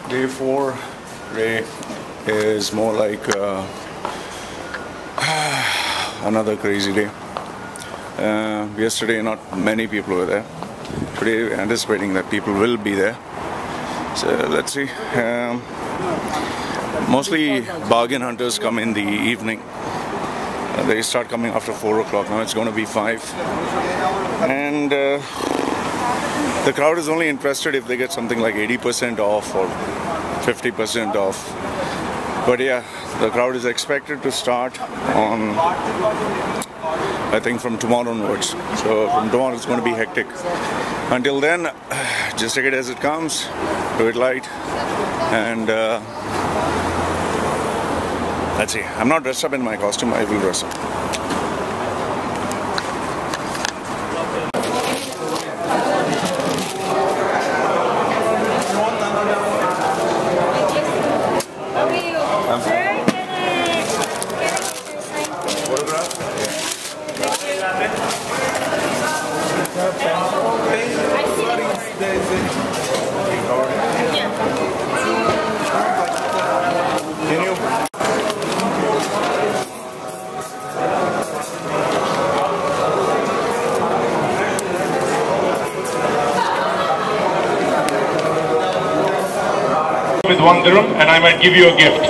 Day 4 today is more like another crazy day. Yesterday not many people were there. Today we're anticipating that people will be there. So let's see. Mostly bargain hunters come in the evening. They start coming after 4 o'clock. Now it's going to be 5. And the crowd is only interested if they get something like 80% off or 50% off. But yeah, the crowd is expected to start on, I think, from tomorrow onwards. So from tomorrow it's going to be hectic. Until then, just take it as it comes, do it light, and let's see. I'm not dressed up in my costume, I will dress up. With 1 dirham, and I might give you a gift.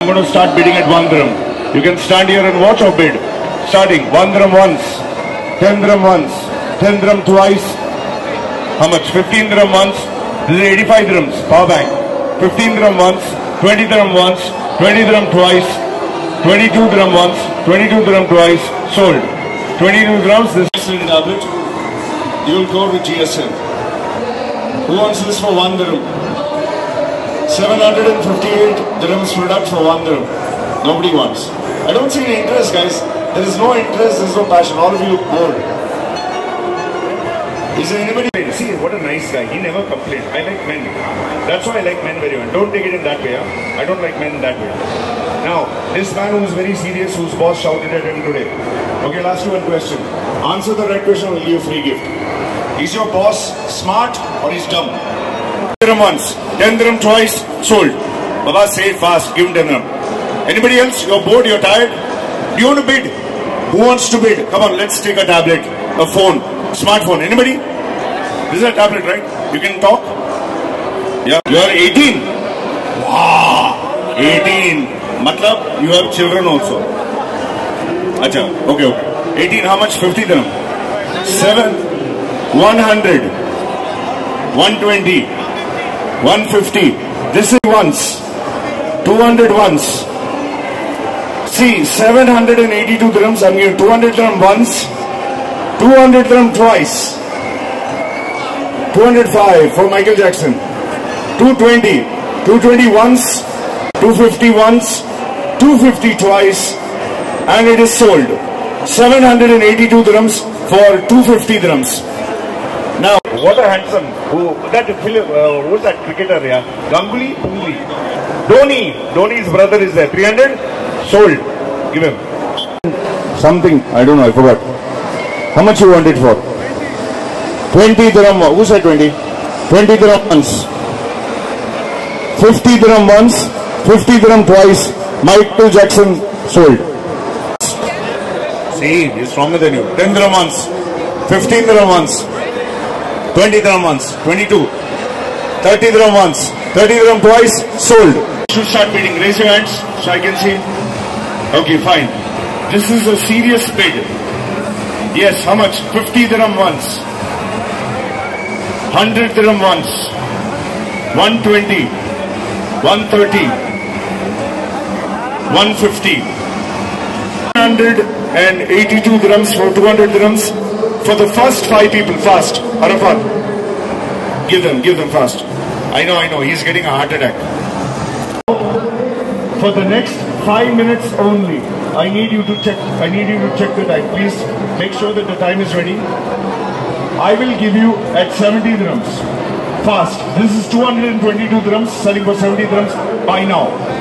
I'm going to start bidding at 1 dirham. You can stand here and watch or bid. Starting 1 dirham once. 10 dirham once, 10 dirham twice. How much? 15 dirham once. This is 85 dirhams, power bank. 15 dirham once, 20 dirham once, 20 dirham twice, 22 dirham once, 22 dirham twice, sold. 22 dirhams, this is tablet. You will go with GSM. Who wants this for 1 dirham? 758 dirhams product for 1 dirham. Nobody wants. I don't see any interest, guys. There is no interest, there is no passion. All of you look bored. Is there anybody? See, what a nice guy. He never complained. I like men. That's why I like men very well. Don't take it in that way. Huh? I don't like men in that way. Now, this man who is very serious, whose boss shouted at him today. Okay, I'll ask you one question. Answer the right question, will give you a free gift. Is your boss smart or is dumb? 10 dirham once, 10 dirham twice, sold. Baba, say it fast. Give him 10 dirham. Anybody else? You're bored, you're tired? Do you want to bid? Who wants to bid? Come on, let's take a tablet, a phone, smartphone. Anybody? This is a tablet, right? You can talk? Yeah. You are 18. Wow. 18. Matlab, you have children also. Acha, okay. 18, how much? 50 dirham. 7, 100, 120, 150. This is once. 200 once. See, 782 dirhams, I'm giving 200 dirham once, 200 dirham twice, 205 for Michael Jackson, 220, 220 once, 250 once, 250 twice, and it is sold. 782 dirhams for 250 dirhams. Now, what a handsome, who's that cricketer here? Ganguly? Dhoni's brother is there, 300? Sold. Give him. Something, I don't know, I forgot. How much you want it for? 20 dirham, who said 20? 20 dirham once. 50 dirham once, 50 dirham twice. Michael Jackson, sold. See, he's stronger than you. 10 dirham once, 15 dirham once, 20 dirham once, 22, 30 dirham once, 30 dirham twice, sold. Should start bidding. Raise your hands so I can see. Okay, fine. This is a serious bid. Yes, how much? 50 dirham once. 100 dirham once. 120. 130. 150. 182 dirhams for 200 dirhams. For the first 5 people, fast. Arafat. Give them fast. I know, he's getting a heart attack. For the next 5 minutes only, I need you to check the time. Please make sure that the time is ready. I will give you at 70 dirhams. Fast. This is 222 dirhams, selling for 70 dirhams. Buy now.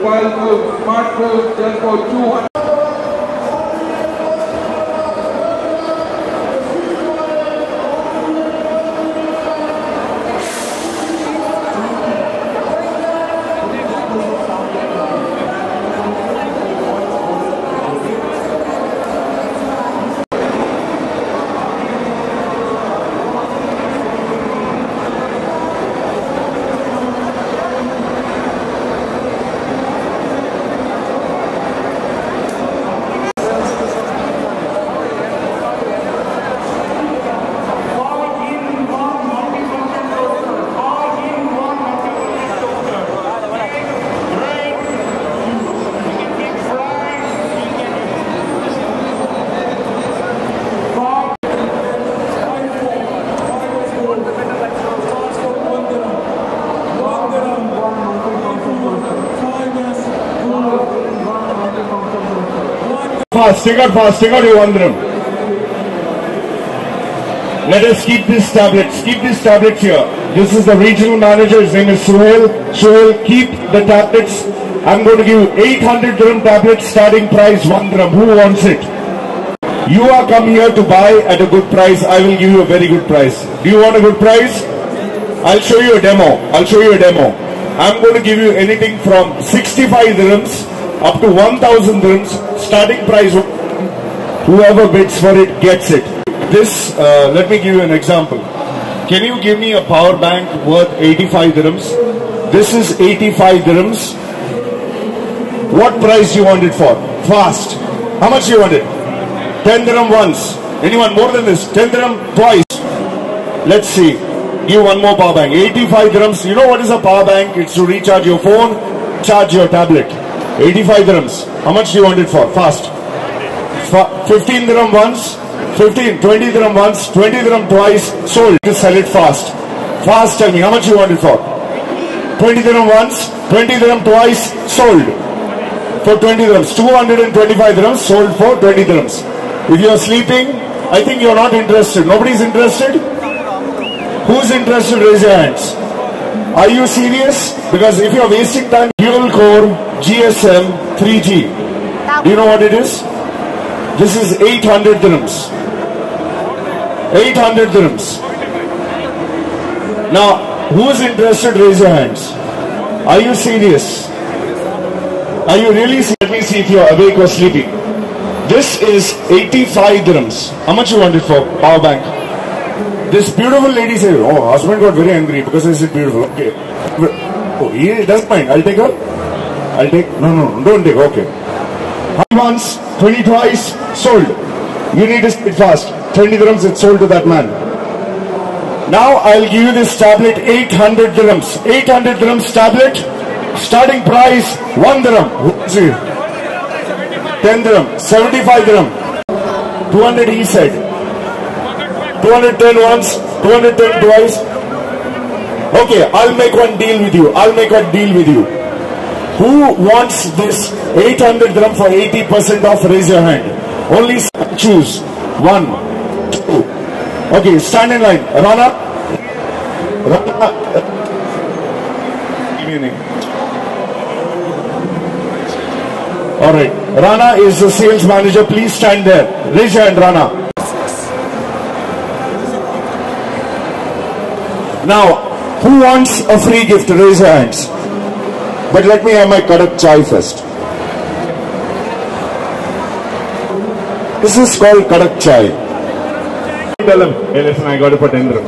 mobile phone, smartphone, just for 200. Take out your 1 dirham. Let us keep these tablets here. This is the regional manager, his name is Suhail. Suhail, keep the tablets. I'm going to give you 800 dirham tablets, starting price 1 dirham. Who wants it? You are come here to buy at a good price. I will give you a very good price. Do you want a good price? I'll show you a demo. I'm going to give you anything from 65 dirhams up to 1,000 dirhams, starting price. Whoever bids for it gets it. This, let me give you an example. Can you give me a power bank worth 85 dirhams? This is 85 dirhams. What price do you want it for? Fast. How much do you want it? 10 dirham once. Anyone more than this? 10 dirham twice. Let's see. Give one more power bank. 85 dirhams. You know what is a power bank? It's to recharge your phone, charge your tablet. 85 dirhams. How much do you want it for? Fast. 15 dirham once, 20 dirham once, 20 dirham twice, sold. Just sell it fast. Fast, tell me, how much you want it for? 20 dirham once, 20 dirham twice, sold. For 20 dirhams. 225 dirhams, sold for 20 dirhams. If you are sleeping, I think you are not interested. Nobody's interested? Who's interested? Raise your hands. Are you serious? Because if you are wasting time, dual core GSM 3G. Do you know what it is? This is 800 dirhams. 800 dirhams. Now, who is interested? Raise your hands. Are you serious? Are you really serious? Let me see if you are awake or sleeping. This is 85 dirhams. How much you want it for? Power bank. This beautiful lady said, oh, husband got very angry because I said beautiful. Okay. Oh, he doesn't mind. I'll take her. I'll take. No, don't take. Okay. 100 once, 20 twice, sold. You need to speed fast. 20 dirhams, it's sold to that man. Now I'll give you this tablet, 800 dirhams. 800 dirhams tablet, starting price 1 dirham. 10 dirham, 75 dirham. 200 he said. 210 once, 210 twice. Okay, I'll make one deal with you. Who wants this 800 dirham for 80% off? Raise your hand. Only choose. 1, 2. Okay, stand in line. Rana. Give me a name. Alright. Rana is the sales manager. Please stand there. Raise your hand, Rana. Now, who wants a free gift? Raise your hands. But let me have my Kadak chai first. This is called Kadak chai. Tell him, hey listen, I got it for 10 dirham.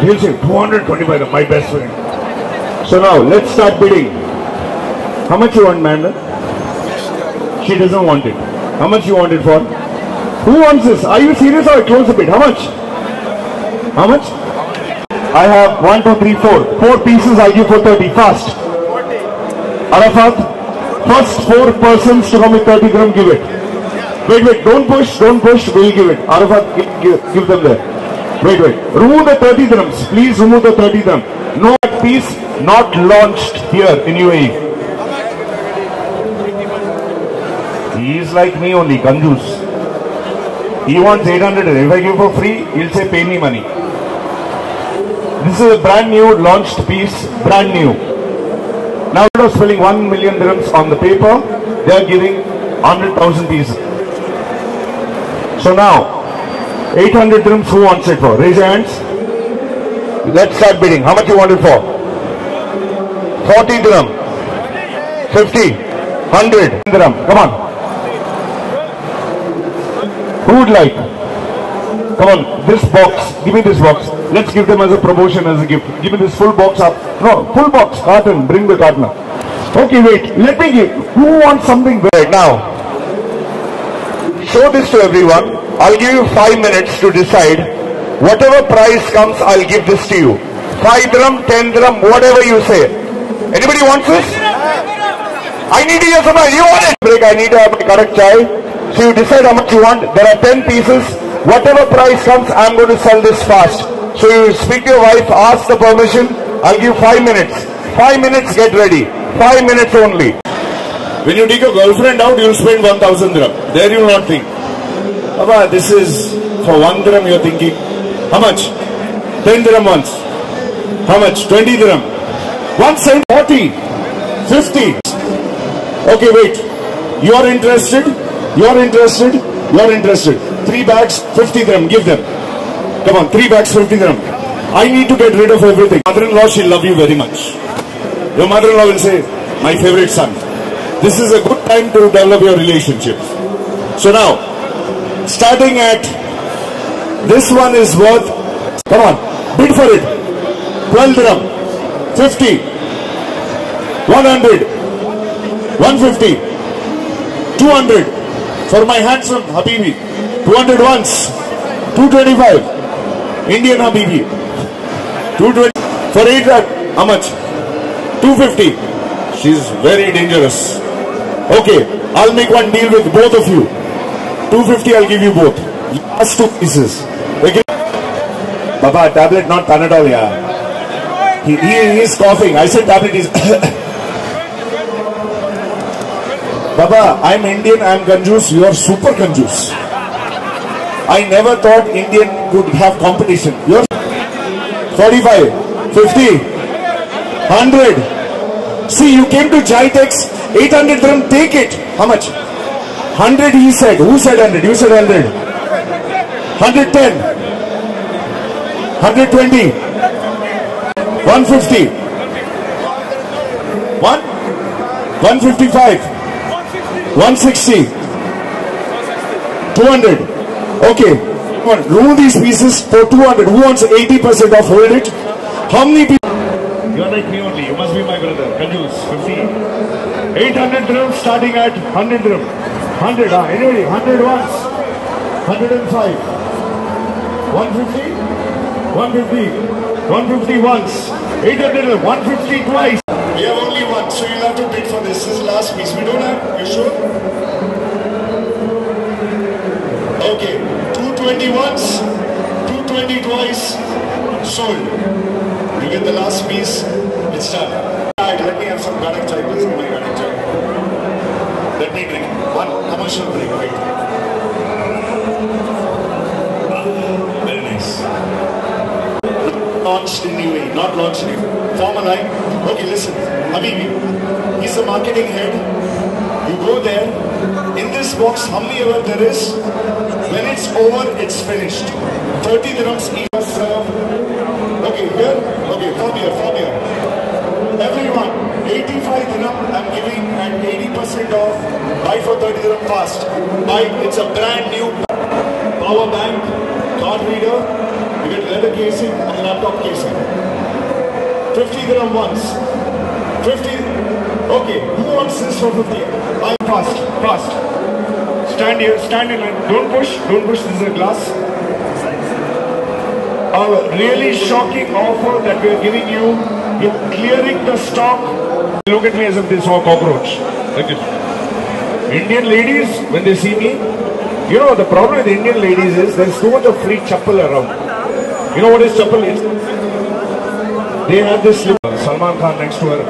He'll say 225, my best friend. So now, let's start bidding. How much you want, man? She doesn't want it. How much you want it for? Who wants this? Are you serious or I close the bid? How much? How much? I have 1, 2, 3, 4. 4 pieces I give for 30. Fast. Arafat, first 4 persons to come with 30 dirham, give it. Wait, don't push, we'll give it. Arafat, give them there. Wait. Remove the 30 dirhams. Please remove the 30 dirham. No piece not launched here in UAE. He is like me only, Kanjus. He wants 800. If I give for free, he'll say pay me money. This is a brand new launched piece, brand new. Now instead of spelling 1 million dirhams on the paper, they are giving 100,000 pieces. So now, 800 dirhams, who wants it for? Raise your hands. Let's start bidding. How much you want it for? 40 dirham, 50, 100 dirham. Come on. Who would like? Come on, this box. Give me this box. Let's give them as a promotion, as a gift. Give me this full box up. No, full box. Carton. Bring the carton up. Okay, wait. Let me give. Who wants something right now? Show this to everyone. I'll give you 5 minutes to decide. Whatever price comes, I'll give this to you. 5 dirham, 10 dirham, whatever you say. Anybody wants this? I need to hear somebody. You want it? Break. I need to have my correct chai. So you decide how much you want. There are 10 pieces. Whatever price comes, I'm going to sell this fast. So you speak to your wife, ask the permission. I'll give 5 minutes. 5 minutes, get ready. 5 minutes only. When you take your girlfriend out, you'll spend 1,000 dirham. There you'll not think. Baba, this is for 1 dirham you're thinking. How much? 10 dirham once. How much? 20 dirham. 140. 50. Okay, wait. You are interested? You are interested? You are interested. 3 bags, 50 dirham. Give them. Come on, 3 bags, 50 dirham. I need to get rid of everything. Mother-in-law, she'll love you very much. Your mother-in-law will say, my favorite son. This is a good time to develop your relationship. So now, starting at, this one is worth, come on, bid for it. 12 dirham, 50, 100, 150, 200, for my handsome Habibi, 200 once, 225, Indian Habibi, 220, for 8 lakh, how much? 250, she's very dangerous. Okay, I'll make one deal with both of you. 250, I'll give you both. Last 2 pieces. Okay. Baba, tablet, not Panadol, yeah. He is coughing. I said tablet is. Baba, I'm Indian, I'm Kanjus, you are super Kanjus. I never thought Indian could have competition. You're 45, 50, 100. See, you came to Jitex, 800 dirham, take it. How much? 100 he said. Who said 100? You said 100. 110. 120. 150. 155. 160. 200. Okay. Come on, rule these pieces for 200. Who wants 80% off? Hold it. How many people? You are like me only. You must be my brother. Kanjus. 50. 800 dirham starting at 100 dirham. 100. Anyway, 100 once. 105. 150. 150. 150 once. 800 dirham. 150 twice. We have only one, so you'll have to bid for this. This is the last piece. We don't have. You sure? Okay. 220 once. 220 twice. Sold. You get the last piece. It's done. Alright, let me have some garlic chai. Please give me garlic chai. Let me drink. One commercial break. Wait. Very nice. Launched in UAE. Not launched in UAE. Form a line. Okay, listen. Habibi. He's the marketing head. You go there. In this box, how many ever there is? When it's over, it's finished. 30 dirhams each. Okay, here. Okay, from here. Everyone, 85 dirham I'm giving at 80% off. Buy for 30 dirham fast. Buy, it's a brand new power bank, card reader. You get leather casing and laptop casing. 50 dirham once. 50. Okay, who wants this for 50? Buy fast. Stand here, stand in line. Don't push. This is a glass. A really shocking offer that we are giving you. You're clearing the stock. Look at me as if they saw a cockroach. Like this. Indian ladies, when they see me, you know the problem with Indian ladies is there's too much of free chappal around. You know what is chappal is? They have this Salman Khan next to her.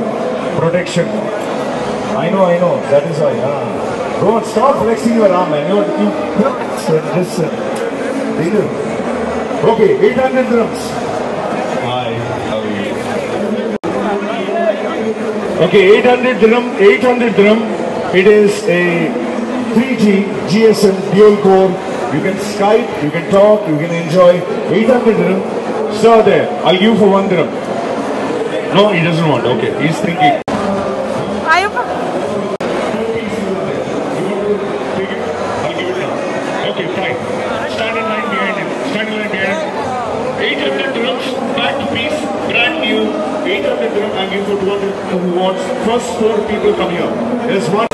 Protection. I know. That is why. Don't stop flexing your arm, man. Listen. Okay, 800 dirhams. Hi, how are you? Okay, 800 dirham, 800 dirham. It is a 3G GSM dual core. You can Skype, you can talk, you can enjoy. 800 dirham. Sir there, I'll give you for 1 dirham. No, he doesn't want. Okay, he's thinking. I'll give it now. Okay, fine. Stand in line behind him. Stand in line behind him. 800 dirhams, back piece, brand new. 800 dirhams, I'll give for 200 who wants. First 4 people come here. There's one.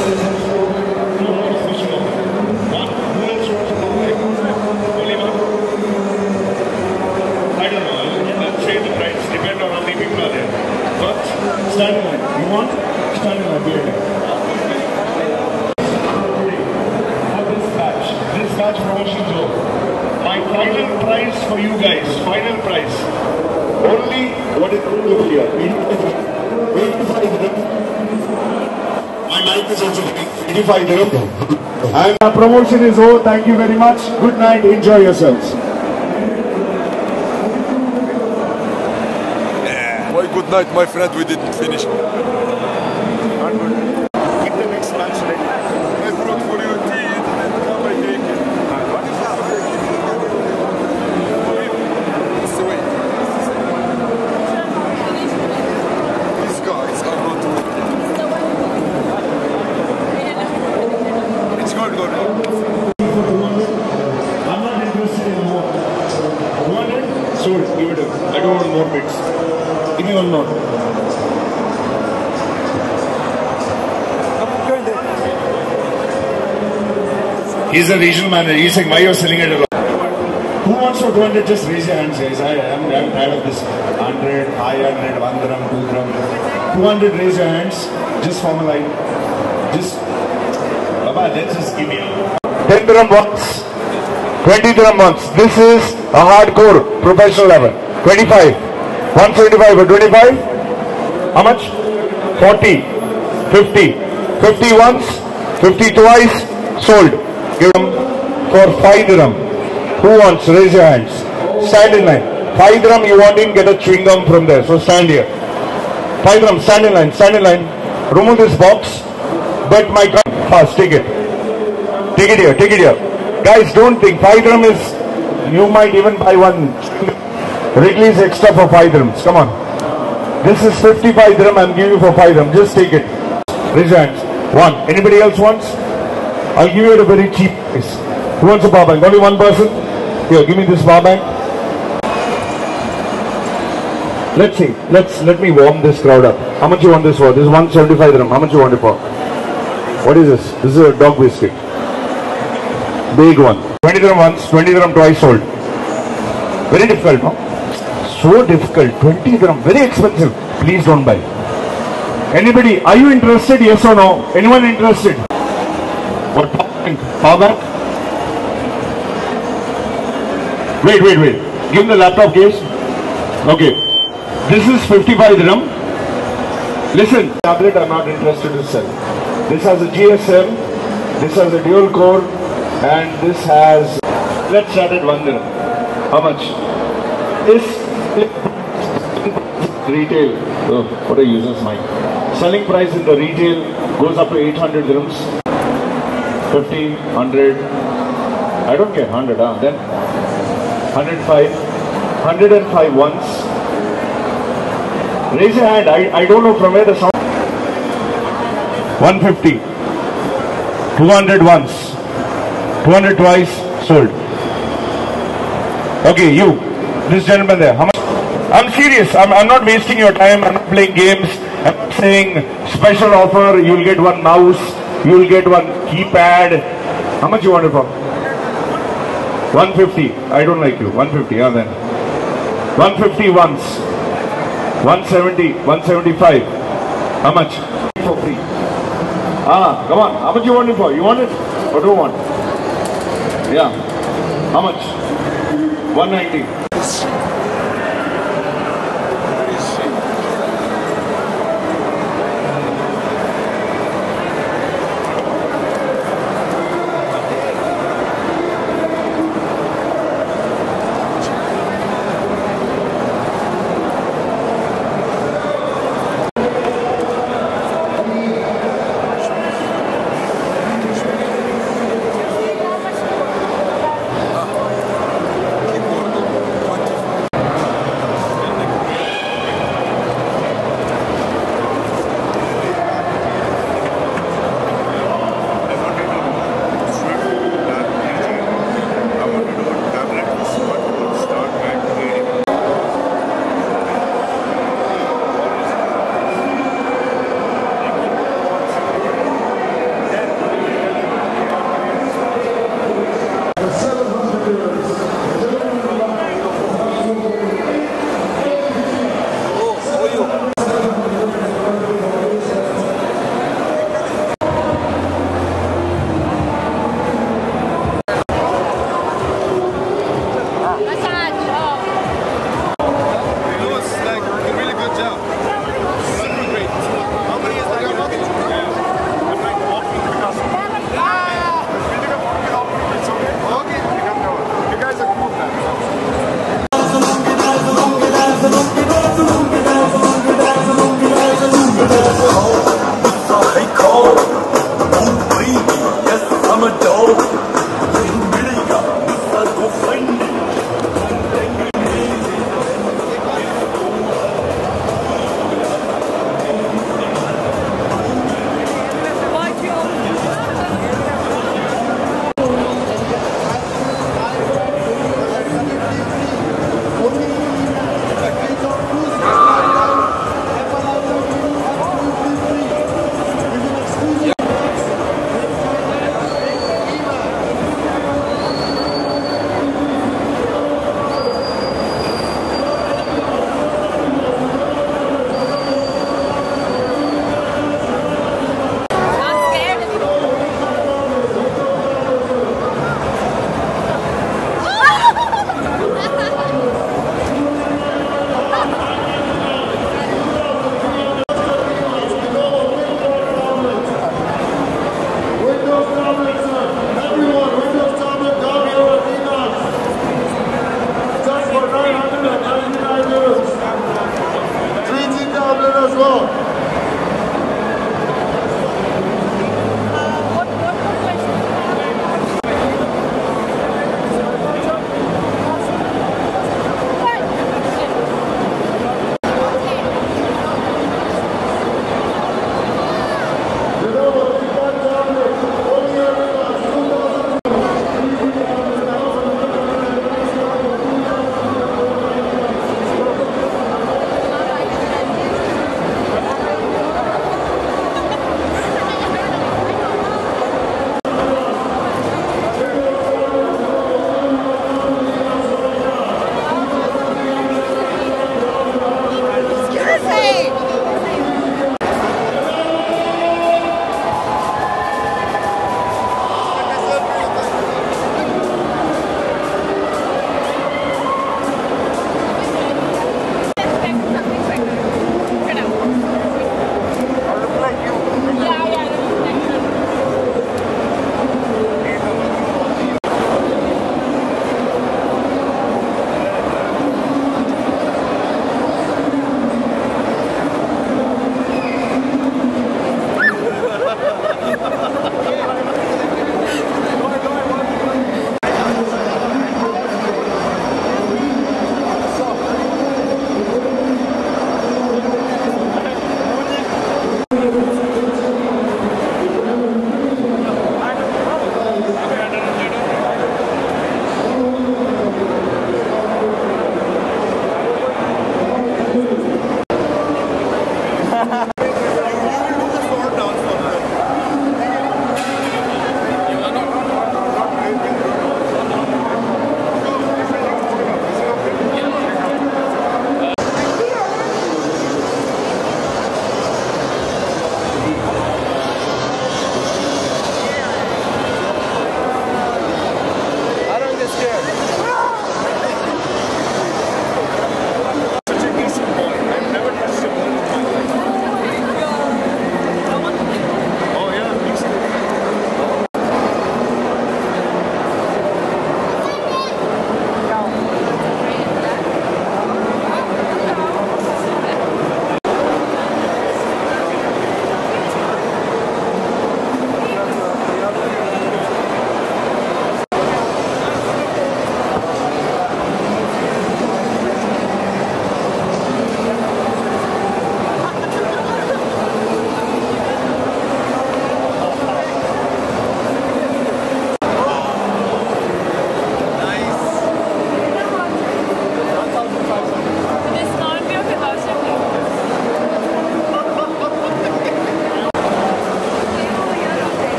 One. Who else wants to come here? Only one. I don't know. Let's say the price. Depend on how many people are there. But stand in line. You want? Stand in line behind him. This batch promotion zone. My final price for you guys, final price. Only what is look here? 85 dirham. My mic is also 85 dirham. And our promotion is over. Thank you very much. Good night. Enjoy yourselves. Why good night, my friend? We didn't finish. Keep the next match ready. I brought for you tea. Come and take it. What is that? It's the way. These guys are not. It's good. I'm not interested in more. 200? Sold. Give it up. I don't want more bits. Give me one more. He's a regional manager. He's saying, why you're selling it a lot? Who wants for 200? Just raise your hands, guys. I'm tired of this. 100, 500, 1 dirham, 2 dirham. 200, raise your hands. Just form a line. Just, Baba, let's just give me a 10 dirham once. 20 dirham once. This is a hardcore professional level. 25. 175 for 25. How much? 40. 50. 50 once. 50 twice. Sold. Give them for 5 dirham. Who wants? Raise your hands. Stand in line. 5 dirham you want in, get a chewing gum from there. So stand here. 5 dirham, stand in line, stand in line. Remove this box. Bet my gun. Fast, take it. Take it here, take it here. Guys, don't think. 5 dirham is, you might even buy one Wrigley's extra for 5 dirhams. Come on. This is 55 dirham. I'm giving you for 5 dirham. Just take it. Raise your hands. 1. Anybody else wants? I'll give you at a very cheap price. Who wants a power bank? Only one person? Here, give me this power bank. Let's see. Let me warm this crowd up. How much you want this for? This is 175 dirham. How much you want it for? What is this? This is a dog biscuit. Big one. 20 dirham once, 20 dirham twice sold. Very difficult, no? So difficult. 20 dirham. Very expensive. Please don't buy. Anybody? Are you interested? Yes or no? Anyone interested? What? Power bank? Wait. Give me the laptop case. Okay. This is 55 dirham. Listen. Tablet I'm not interested to sell. This has a GSM. This has a dual core. And this has... Let's start at 1 dirham. How much? This retail. Oh, what a user's mic. Selling price in the retail goes up to 800 dirhams. 50, 100, I don't care, 100, then 105, 105 once. Raise your hand, I don't know from where the sound. 150, 200 once, 200 twice, sold. Okay, you, this gentleman there, how much? I'm serious, I'm not wasting your time, I'm not playing games, I'm saying special offer, you'll get one mouse, you'll get one keypad. How much you want it for? 150. I don't like you. 150, then. 150 once. 170, 175. How much? For free. Come on. How much you want it for? You want it? Or don't want? Yeah. How much? 190.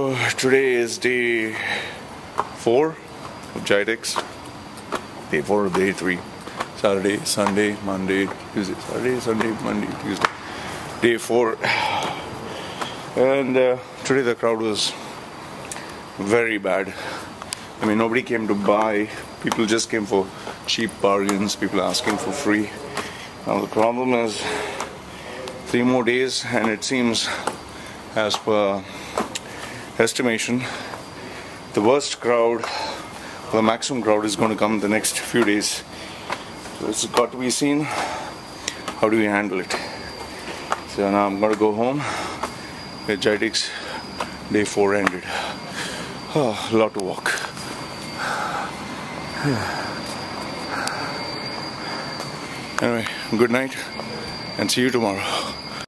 So today is day 4 of GITEX. Day 4 of day 3. Saturday, Sunday, Monday, Tuesday. Saturday, Sunday, Monday, Tuesday. Day 4. And today the crowd was very bad. I mean, nobody came to buy. People just came for cheap bargains. People asking for free. Now the problem is 3 more days, and it seems, as per estimation, the worst crowd, the maximum crowd, is going to come the next few days. So it's got to be seen. How do we handle it? So now I'm going to go home. With GITEX day 4 ended. Oh, a lot to walk. Anyway, good night and see you tomorrow.